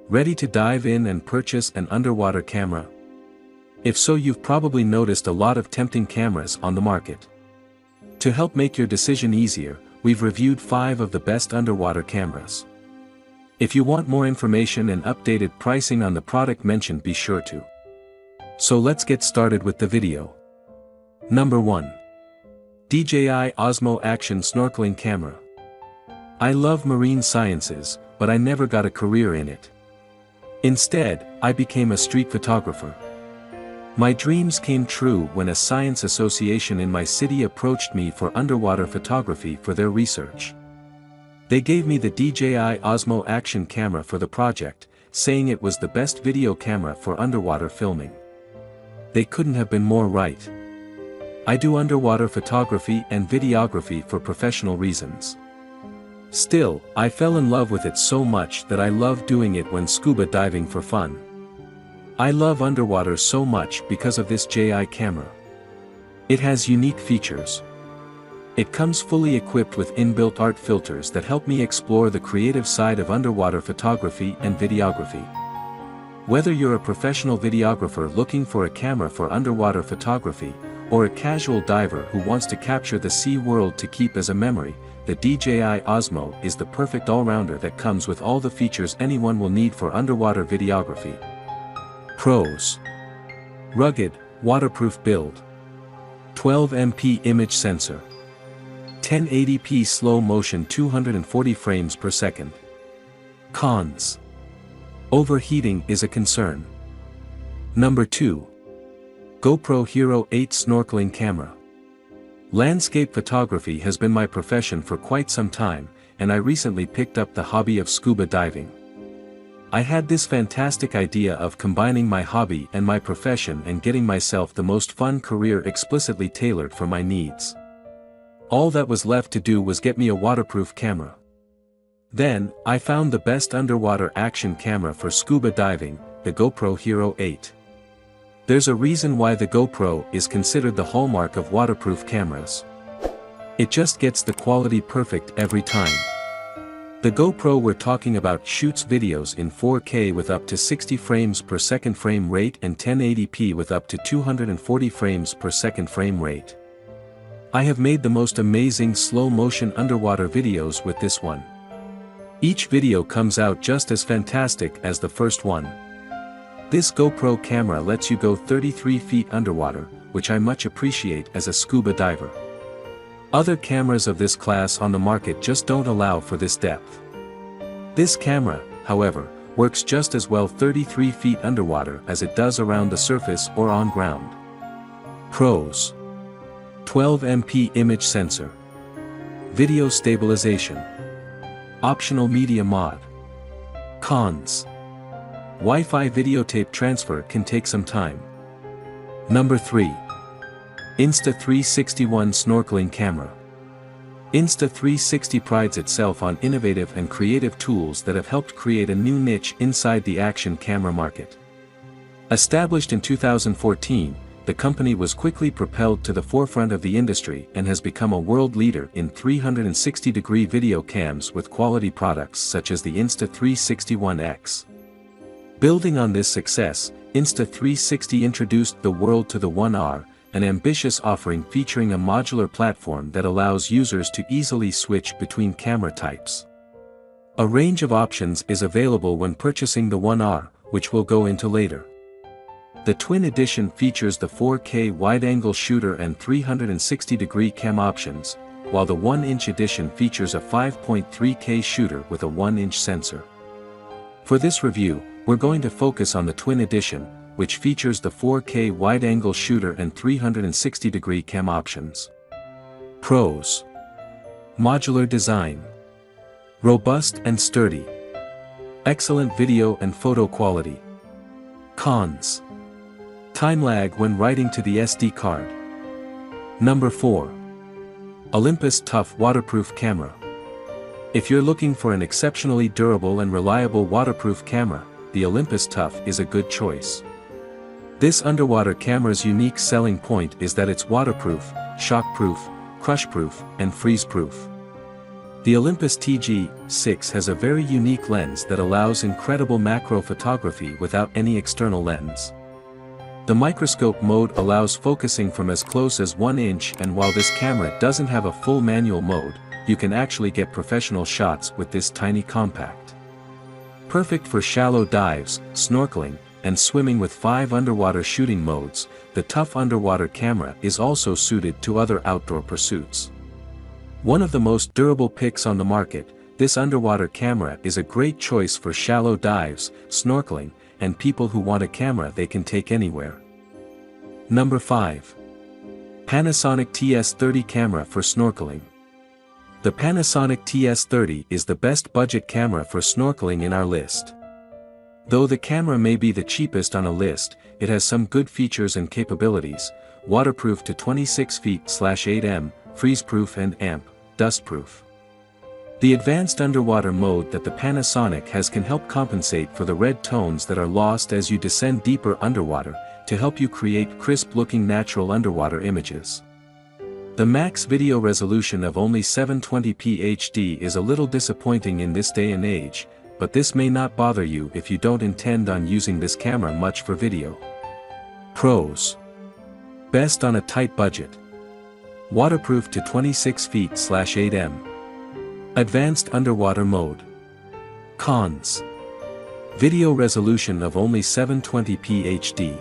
Ready to dive in and purchase an underwater camera? If so, you've probably noticed a lot of tempting cameras on the market. To help make your decision easier, we've reviewed 5 of the best underwater cameras. If you want more information and updated pricing on the product mentioned, be sure to. So let's get started with the video. Number 1. DJI Osmo Action Snorkeling Camera. I love marine sciences, but I never got a career in it. Instead, I became a street photographer. My dreams came true when a science association in my city approached me for underwater photography for their research. They gave me the DJI Osmo Action camera for the project, saying it was the best video camera for underwater filming. They couldn't have been more right. I do underwater photography and videography for professional reasons. Still, I fell in love with it so much that I love doing it when scuba diving for fun. I love underwater so much because of this DJI camera. It has unique features. It comes fully equipped with inbuilt art filters that help me explore the creative side of underwater photography and videography. Whether you're a professional videographer looking for a camera for underwater photography, or a casual diver who wants to capture the sea world to keep as a memory, the DJI Osmo is the perfect all-rounder that comes with all the features anyone will need for underwater videography. Pros: rugged, waterproof build, 12MP image sensor, 1080p slow motion 240 frames per second. Cons: overheating is a concern. Number 2. GoPro Hero 8 Snorkeling Camera. Landscape photography has been my profession for quite some time, and I recently picked up the hobby of scuba diving. I had this fantastic idea of combining my hobby and my profession and getting myself the most fun career explicitly tailored for my needs. All that was left to do was get me a waterproof camera. Then, I found the best underwater action camera for scuba diving, the GoPro Hero 8. There's a reason why the GoPro is considered the hallmark of waterproof cameras. It just gets the quality perfect every time. The GoPro we're talking about shoots videos in 4K with up to 60 frames per second frame rate and 1080p with up to 240 frames per second frame rate. I have made the most amazing slow motion underwater videos with this one. Each video comes out just as fantastic as the first one. This GoPro camera lets you go 33 feet underwater, which I much appreciate as a scuba diver. Other cameras of this class on the market just don't allow for this depth. This camera, however, works just as well 33 feet underwater as it does around the surface or on ground. Pros: 12MP image sensor, video stabilization, optional media mod. Cons: Wi-Fi videotape transfer can take some time. Number 3. Insta360 Snorkeling Camera. Insta360 prides itself on innovative and creative tools that have helped create a new niche inside the action camera market. Established in 2014, the company was quickly propelled to the forefront of the industry and has become a world leader in 360-degree video cams with quality products such as the Insta360 Building on this success, Insta360 introduced the world to the 1R, an ambitious offering featuring a modular platform that allows users to easily switch between camera types. A range of options is available when purchasing the 1R, which we'll go into later. The Twin Edition features the 4K wide-angle shooter and 360-degree cam options, while the 1-inch edition features a 5.3K shooter with a 1-inch sensor. For this review, we're going to focus on the Twin Edition, which features the 4K wide-angle shooter and 360-degree cam options. Pros: modular design, robust and sturdy, excellent video and photo quality. Cons: time lag when writing to the SD card. Number 4. Olympus Tough Waterproof Camera. If you're looking for an exceptionally durable and reliable waterproof camera, the Olympus Tough is a good choice. This underwater camera's unique selling point is that it's waterproof, shockproof, crushproof, and freeze-proof. The Olympus TG6 has a very unique lens that allows incredible macro photography without any external lens. The microscope mode allows focusing from as close as 1 inch, and while this camera doesn't have a full manual mode, you can actually get professional shots with this tiny compact. Perfect for shallow dives, snorkeling, and swimming with 5 underwater shooting modes, the tough underwater camera is also suited to other outdoor pursuits. One of the most durable picks on the market, this underwater camera is a great choice for shallow dives, snorkeling, and people who want a camera they can take anywhere. Number 5. Panasonic TS30 camera for snorkeling. The Panasonic TS30 is the best budget camera for snorkeling in our list. Though the camera may be the cheapest on a list, it has some good features and capabilities: waterproof to 26 feet/8 m, freeze-proof and amp, dust-proof. The advanced underwater mode that the Panasonic has can help compensate for the red tones that are lost as you descend deeper underwater, to help you create crisp-looking natural underwater images. The max video resolution of only 720p HD is a little disappointing in this day and age, but this may not bother you if you don't intend on using this camera much for video. Pros. Best on a tight budget. Waterproof to 26 feet/8 m. Advanced underwater mode. Cons. Video resolution of only 720p HD.